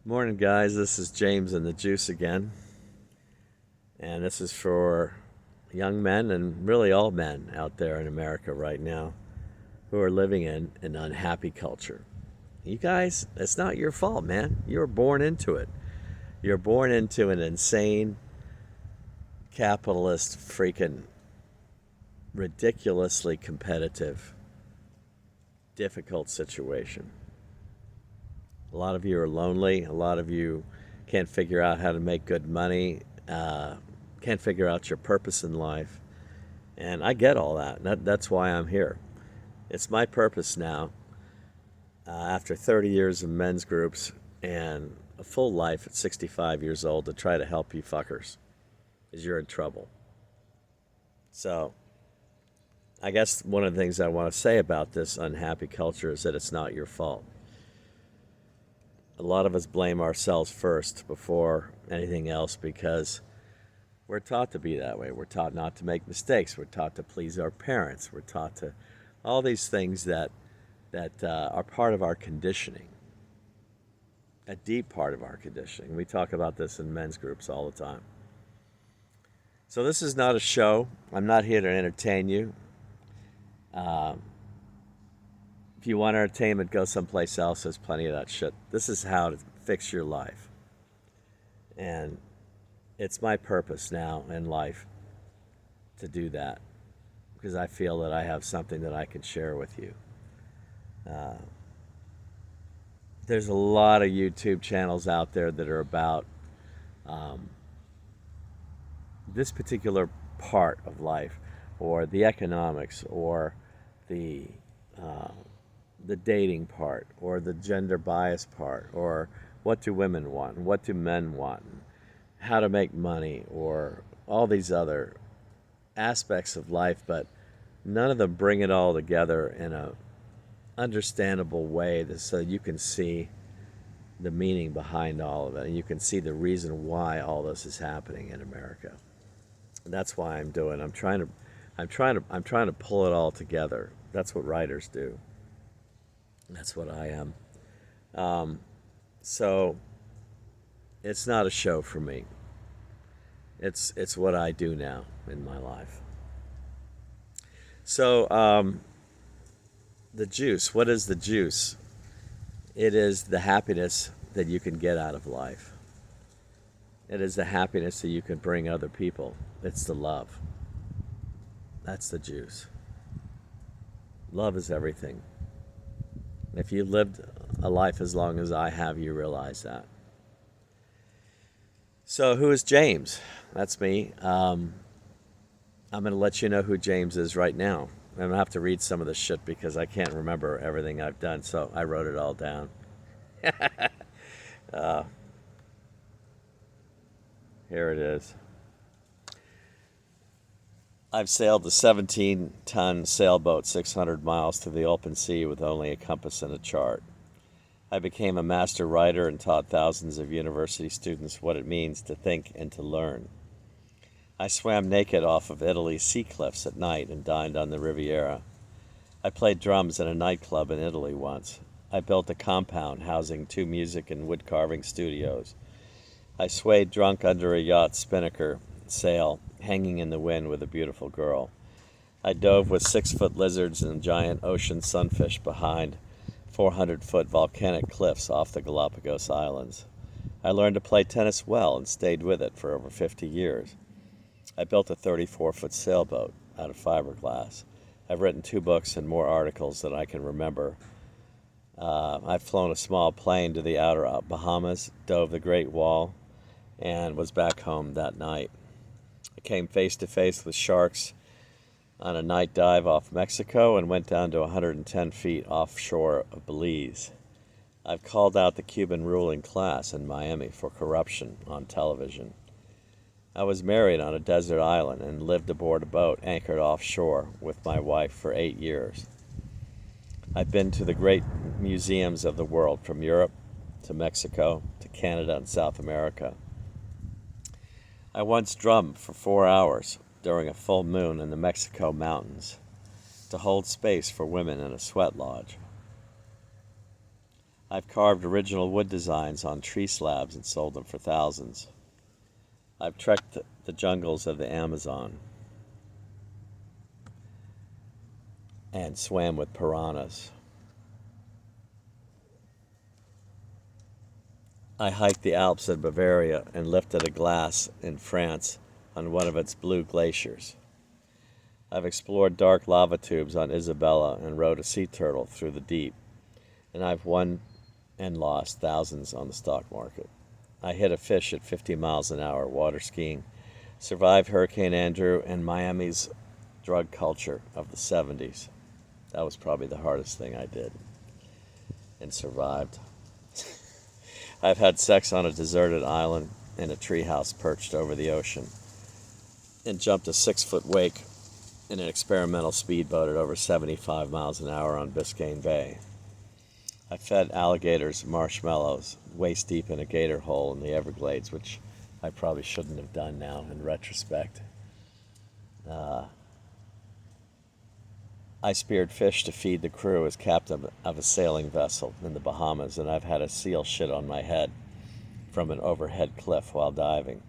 Morning, guys. This is James and the Juice again. And this is for young men and really all men out there in America right now who are living in an unhappy culture. You guys, it's not your fault, man. You were born into it. You're born into an insane, capitalist, freaking ridiculously competitive, difficult situation. A lot of you are lonely. A lot of you can't figure out how to make good money, can't figure out your purpose in life. And I get all that. That's why I'm here. It's my purpose now, after 30 years of men's groups and a full life at 65 years old, to try to help you fuckers, because you're in trouble. So I guess one of the things I want to say about this unhappy culture is that it's not your fault. A lot of us blame ourselves first before anything else because we're taught to be that way. We're taught not to make mistakes. We're taught to please our parents. We're taught to all these things that are part of our conditioning, a deep part of our conditioning. We talk about this in men's groups all the time. So this is not a show. I'm not here to entertain you. If you want entertainment, go someplace else. There's plenty of that shit. This is how to fix your life. And it's my purpose now in life to do that, because I feel that I have something that I can share with you. There's a lot of YouTube channels out there that are about this particular part of life, or the economics, or the dating part, or the gender bias part, or what do women want, and what do men want, and how to make money, or all these other aspects of life, but none of them bring it all together in a understandable way so you can see the meaning behind all of it, and you can see the reason why all this is happening in America. And that's why I'm doing. I'm trying to pull it all together. That's what writers do. That's what I am. So it's not a show for me. It's what I do now in my life. So the juice. What is the juice? It is the happiness that you can get out of life. It is the happiness that you can bring other people. It's the love. That's the juice. Love is everything. If you lived a life as long as I have, you realize that. So who is James? That's me. I'm going to let you know who James is right now. I'm going to have to read some of this shit because I can't remember everything I've done, so I wrote it all down. Here it is. I've sailed a 17-ton sailboat 600 miles through the open sea with only a compass and a chart. I became a master writer and taught thousands of university students what it means to think and to learn. I swam naked off of Italy's sea cliffs at night and dined on the Riviera. I played drums in a nightclub in Italy once. I built a compound housing 2 music and wood carving studios. I swayed drunk under a yacht spinnaker sail, hanging in the wind with a beautiful girl. I dove with 6-foot lizards and giant ocean sunfish behind 400-foot volcanic cliffs off the Galapagos Islands. I learned to play tennis well and stayed with it for over 50 years. I built a 34-foot sailboat out of fiberglass. I've written 2 books and more articles than I can remember. I've flown a small plane to the outer Bahamas, dove the Great Wall, and was back home that night. I came face to face with sharks on a night dive off Mexico and went down to 110 feet offshore of Belize. I've called out the Cuban ruling class in Miami for corruption on television. I was married on a desert island and lived aboard a boat anchored offshore with my wife for 8 years. I've been to the great museums of the world, from Europe to Mexico to Canada and South America. I once drummed for 4 hours during a full moon in the Mexico mountains to hold space for women in a sweat lodge. I've carved original wood designs on tree slabs and sold them for thousands. I've trekked the jungles of the Amazon and swam with piranhas. I hiked the Alps in Bavaria and lifted a glass in France on one of its blue glaciers. I've explored dark lava tubes on Isabella and rode a sea turtle through the deep, and I've won and lost thousands on the stock market. I hit a fish at 50 miles an hour water skiing, survived Hurricane Andrew and Miami's drug culture of the 70s. That was probably the hardest thing I did, and survived. I've had sex on a deserted island in a treehouse perched over the ocean, and jumped a 6-foot wake in an experimental speedboat at over 75 miles an hour on Biscayne Bay. I fed alligators marshmallows waist deep in a gator hole in the Everglades, which I probably shouldn't have done now in retrospect. I speared fish to feed the crew as captain of a sailing vessel in the Bahamas, and I've had a seal shit on my head from an overhead cliff while diving.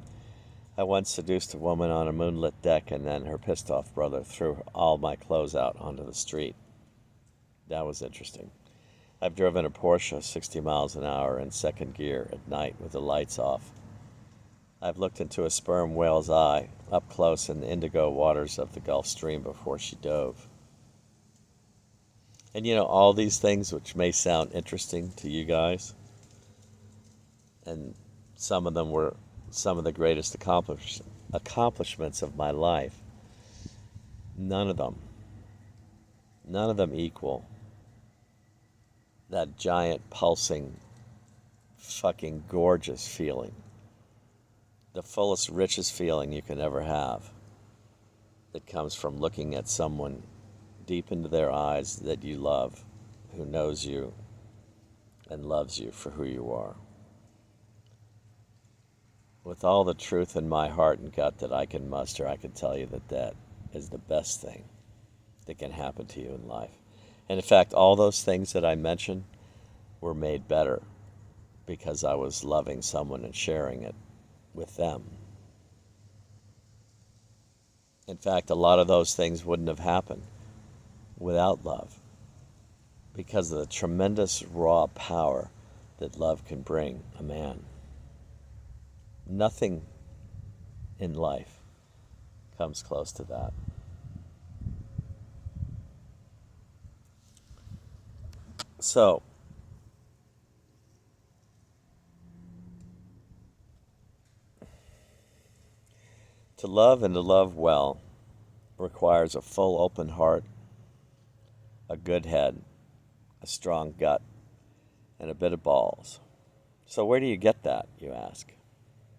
I once seduced a woman on a moonlit deck, and then her pissed-off brother threw all my clothes out onto the street. That was interesting. I've driven a Porsche 60 miles an hour in second gear at night with the lights off. I've looked into a sperm whale's eye up close in the indigo waters of the Gulf Stream before she dove. And all these things which may sound interesting to you guys, and some of them were some of the greatest accomplishments of my life. None of them equal that giant, pulsing, fucking gorgeous feeling. The fullest, richest feeling you can ever have. That comes from looking at someone deep into their eyes that you love, who knows you and loves you for who you are. With all the truth in my heart and gut that I can muster, I can tell you that is the best thing that can happen to you in life. And in fact, all those things that I mentioned were made better because I was loving someone and sharing it with them. In fact, a lot of those things wouldn't have happened without love, because of the tremendous raw power that love can bring a man. Nothing in life comes close to that. So, to love and to love well requires a full open heart, a good head, a strong gut, and a bit of balls. So where do you get that, you ask?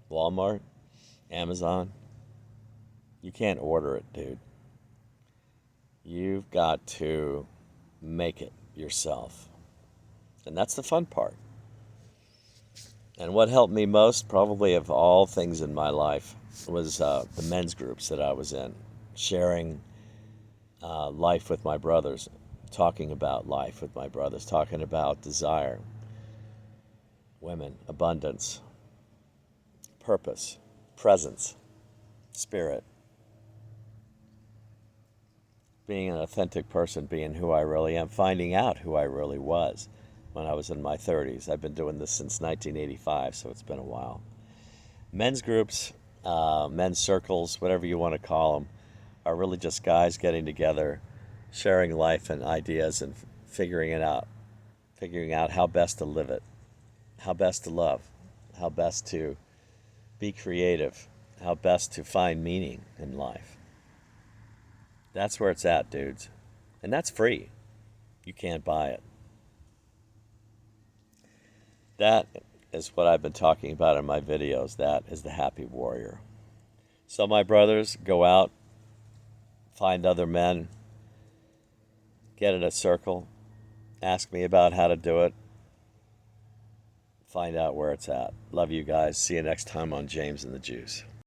Walmart? Amazon? You can't order it, dude. You've got to make it yourself. And that's the fun part. And what helped me most, probably of all things in my life, was the men's groups that I was in, sharing life with my brothers, talking about life with my brothers, talking about desire, women, abundance, purpose, presence, spirit, being an authentic person, being who I really am, finding out who I really was when I was in my 30s. I've been doing this since 1985, so it's been a while. Men's groups, men's circles, whatever you want to call them, are really just guys getting together, sharing life and ideas, and figuring out how best to live it, how best to love, how best to be creative, how best to find meaning in life. That's where it's at, dudes. And that's free. You can't buy it. That is what I've been talking about in my videos. That is the happy warrior. So my brothers, go out, find other men, get in a circle, ask me about how to do it, find out where it's at. Love you guys. See you next time on James and the Juice.